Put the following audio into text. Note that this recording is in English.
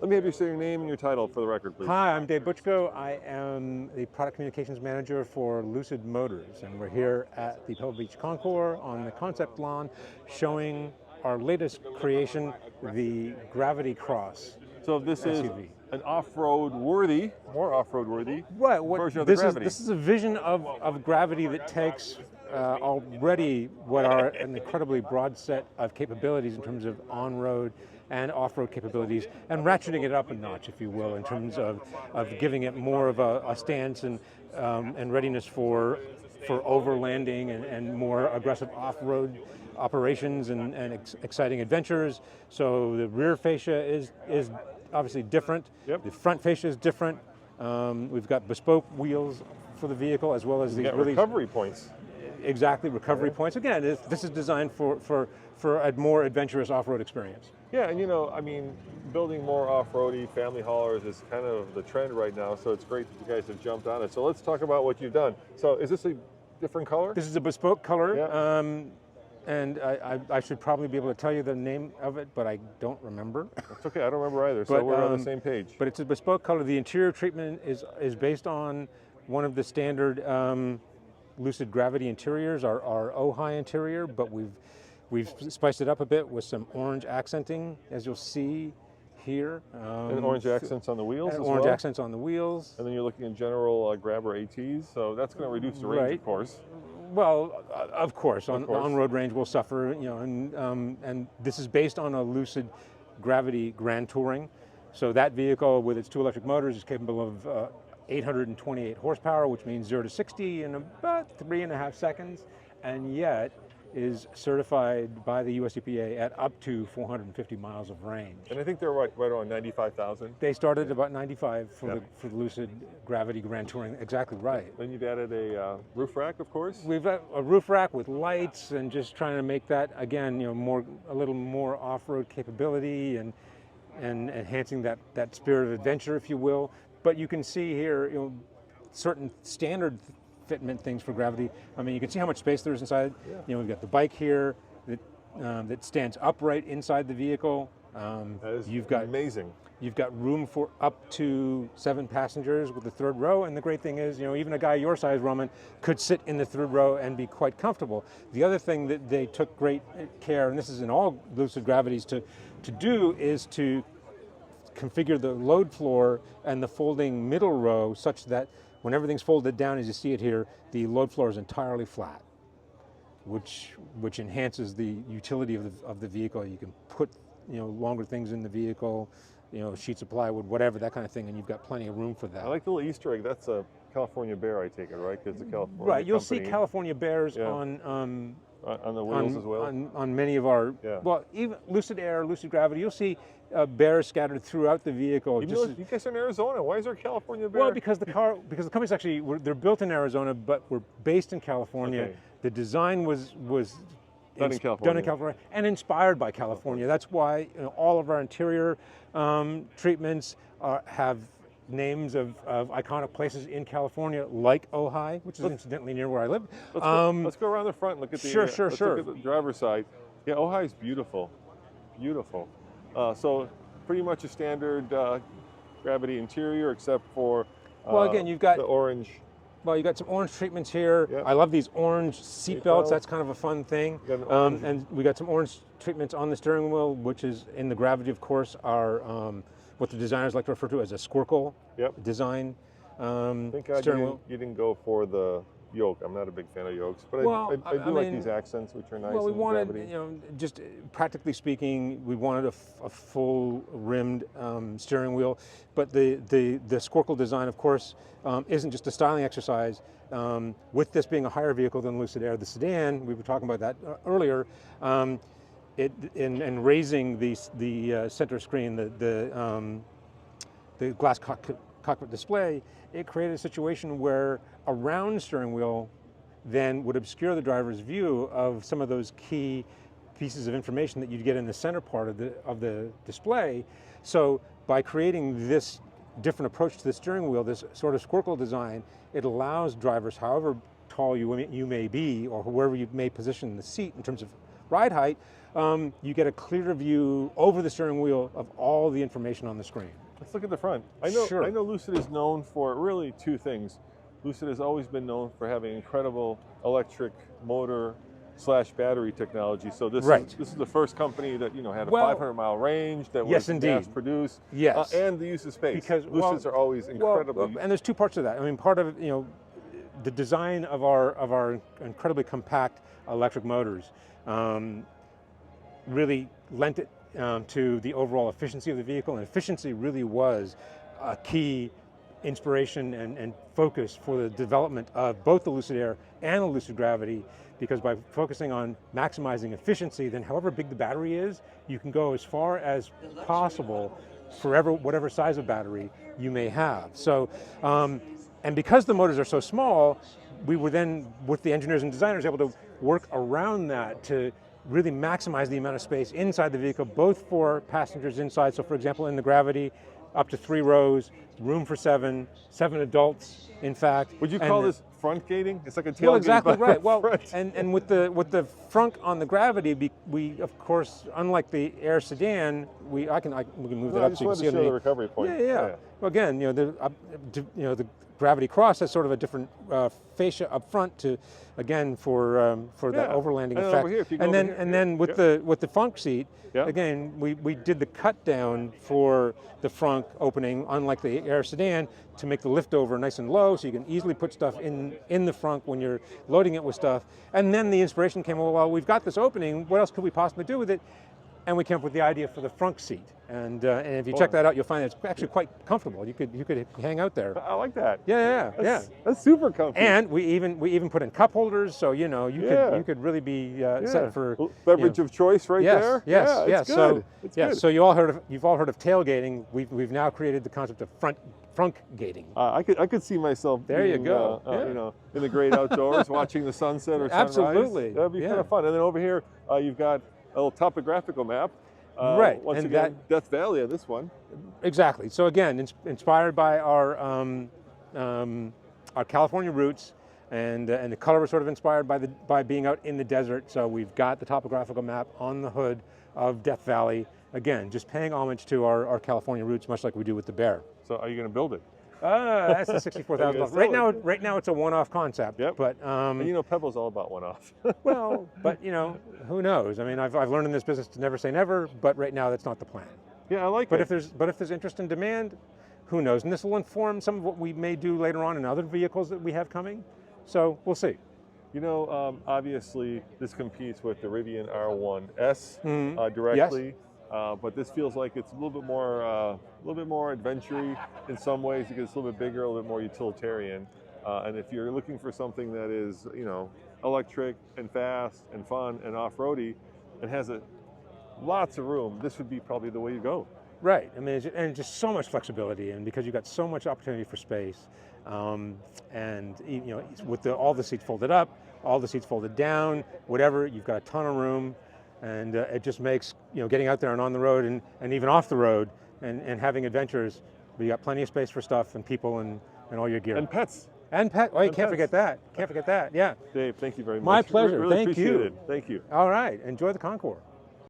Let me have you say your name and your title for the record, please. Hi, I'm Dave Butchko. I am the product communications manager for Lucid Motors, and we're here at the Pebble Beach Concours on the concept lawn showing our latest creation, the Gravity Cross. So this is SUV. an off-road worthy, more off-road worthy version of the This Gravity. is a vision of Gravity that takes already what are an incredibly broad set of capabilities in terms of on-road and off-road capabilities, and ratcheting it up a notch, if you will, in terms of giving it more of a stance and readiness for overlanding and more aggressive off-road operations and exciting adventures. So the rear fascia is obviously different. Yep. The front fascia is different. We've got bespoke wheels for the vehicle, as well as these really recovery points. Exactly, recovery points. Again, this is designed for a more adventurous off-road experience. Yeah, and you know, I mean, building more off-roady family haulers is kind of the trend right now, so it's great that you guys have jumped on it. So let's talk about what you've done. So is this a different color? This is a bespoke color, yeah. And I should probably be able to tell you the name of it, but I don't remember. It's okay, I don't remember either, so we're on the same page. But it's a bespoke color. The interior treatment is based on one of the standard Lucid Gravity interiors, our Ojai interior, but we've spiced it up a bit with some orange accenting, as you'll see here. And orange accents on the wheels as well? Orange accents on the wheels. And then you're looking at general grabber ATs, so that's going to reduce the range, of course. Well, of course, on-road range will suffer, you know, and this is based on a Lucid Gravity Grand Touring. So that vehicle with its two electric motors is capable of 828 horsepower, which means 0 to 60 in about 3.5 seconds, and yet is certified by the US EPA at up to 450 miles of range. And I think they're right around 95,000. They started at about 95 for the Lucid Gravity Grand Touring, exactly right. Then you've added a roof rack, of course. We've got a roof rack with lights and just trying to make that, again, you know, a little more off-road capability and enhancing that spirit of adventure, if you will. But you can see here, you know, certain standard fitment things for Gravity. I mean, you can see how much space there is inside. Yeah. You know, we've got the bike here that stands upright inside the vehicle. That is amazing. You've got room for up to 7 passengers with the third row, and the great thing is, you know, even a guy your size, Roman, could sit in the third row and be quite comfortable. The other thing that they took great care, and this is in all Lucid Gravities, to do is to configure the load floor and the folding middle row such that when everything's folded down, as you see it here, the load floor is entirely flat, which enhances the utility of the vehicle. You can put, you know, longer things in the vehicle, you know, sheets of plywood, whatever, that kind of thing, and you've got plenty of room for that. I like the little Easter egg. That's a California Bear, I take it, right? Because the California right. You'll company, see California Bears on the wheels as well. On many of our well, even Lucid Air, Lucid Gravity, you'll see bears scattered throughout the vehicle. You guys are in Arizona. Why is there a California bear? Well, because the company's actually they're built in Arizona, but we're based in California. Okay. The design was done in California and inspired by California. That's why, you know, all of our interior treatments have names of iconic places in California, like Ojai, which is incidentally near where I live. Let's go around the front and look at the sure. Look at the driver's side. Yeah, Ojai is beautiful, beautiful. So pretty much a standard Gravity interior, except for well, again, you've got the orange. Well, you got some orange treatments here. Yep. I love these orange seat belts. That's kind of a fun thing. And we got some orange treatments on the steering wheel, which is in the Gravity, of course, are what the designers like to refer to as a squircle design. Thank God you didn't go for the yoke. I'm not a big fan of yokes, but I do like these accents, which are nice. Well, we wanted, Gravity. you know, just practically speaking, we wanted a full rimmed steering wheel, but the squircle design, of course, isn't just a styling exercise. With this being a higher vehicle than Lucid Air, the sedan, we were talking about that earlier. In raising the center screen, the glass cockpit display, it created a situation where a round steering wheel then would obscure the driver's view of some of those key pieces of information that you'd get in the center part of the display. So by creating this different approach to the steering wheel, this sort of squircle design, it allows drivers, however tall you may be, or wherever you may position the seat in terms of ride height, you get a clearer view over the steering wheel of all the information on the screen. Let's look at the front. Sure. I know Lucid is known for really two things. Lucid has always been known for having incredible electric motor / battery technology. So this is the first company that had a 500-mile range that was mass produced. Yes, and the use of space. Because Lucids are always incredibly. and there's two parts of that. I mean, part of the design of our incredibly compact electric motors really lent it to the overall efficiency of the vehicle, and efficiency really was a key inspiration and focus for the development of both the Lucid Air and the Lucid Gravity, because by focusing on maximizing efficiency, then however big the battery is, you can go as far as possible for whatever size of battery you may have. So, and because the motors are so small, we were then, with the engineers and designers, able to work around that to really maximize the amount of space inside the vehicle, both for passengers inside. So for example, in the Gravity, up to 3 rows, room for 7 adults, in fact. Would you call this frunk-gating? It's like a tailgate. Well, exactly right. Well, and with the frunk on the Gravity, we of course, unlike the Air sedan, we can move that up so you can see the recovery point. Yeah. Well, again, the Gravity Cross has sort of a different fascia up front to, again, for that overlanding effect. Over here, if you go and then with the frunk seat, again, we did the cut down for the frunk opening, unlike the Air sedan, to make the lift over nice and low, so you can easily put stuff in the frunk when you're loading it with stuff. And then the inspiration came, well, we've got this opening, what else could we possibly do with it? And we came up with the idea for the frunk seat. And if you check that out, you'll find it's actually quite comfortable. You could hang out there. I like that. Yeah. That's super comfortable. And we even put in cup holders, so you could really be set for beverage of choice right there. Yes. It's good. It's good. So you've all heard of tailgating. We've now created the concept of frunk-gating. I could see myself. There you being, go. In the great outdoors, watching the sunset or sunrise. Absolutely. That'd be kind of fun. And then over here, you've got a little topographical map. Right. Once again, Death Valley on this one. Exactly. So again, inspired by our California roots, and the color was sort of inspired by being out in the desert. So we've got the topographical map on the hood of Death Valley. Again, just paying homage to our California roots, much like we do with the Bear. So are you going to build it? That's the $64,000. Right now it's a one-off concept. Yep. But and Pebble's all about one-off. well, but who knows? I mean, I've learned in this business to never say never. But right now, that's not the plan. Yeah, I like it. But if there's interest and demand, who knows? And this will inform some of what we may do later on in other vehicles that we have coming. So we'll see. Obviously, this competes with the Rivian R1S directly. Yes. But this feels like it's a little bit more adventure-y in some ways, because it's a little bit bigger, a little bit more utilitarian. And if you're looking for something that is, electric and fast and fun and off-roady, and has lots of room, this would be probably the way you go. Right. I mean, and just so much flexibility, and because you've got so much opportunity for space, and with all the seats folded up, all the seats folded down, whatever, you've got a ton of room. And it just makes getting out there and on the road and even off the road and having adventures, but you got plenty of space for stuff and people and all your gear. And pets. And pets. Oh, you can't forget that. Can't forget that. Yeah. Dave, thank you very much. My pleasure. Really Thank appreciate you. It. Thank you. All right. Enjoy the Concours.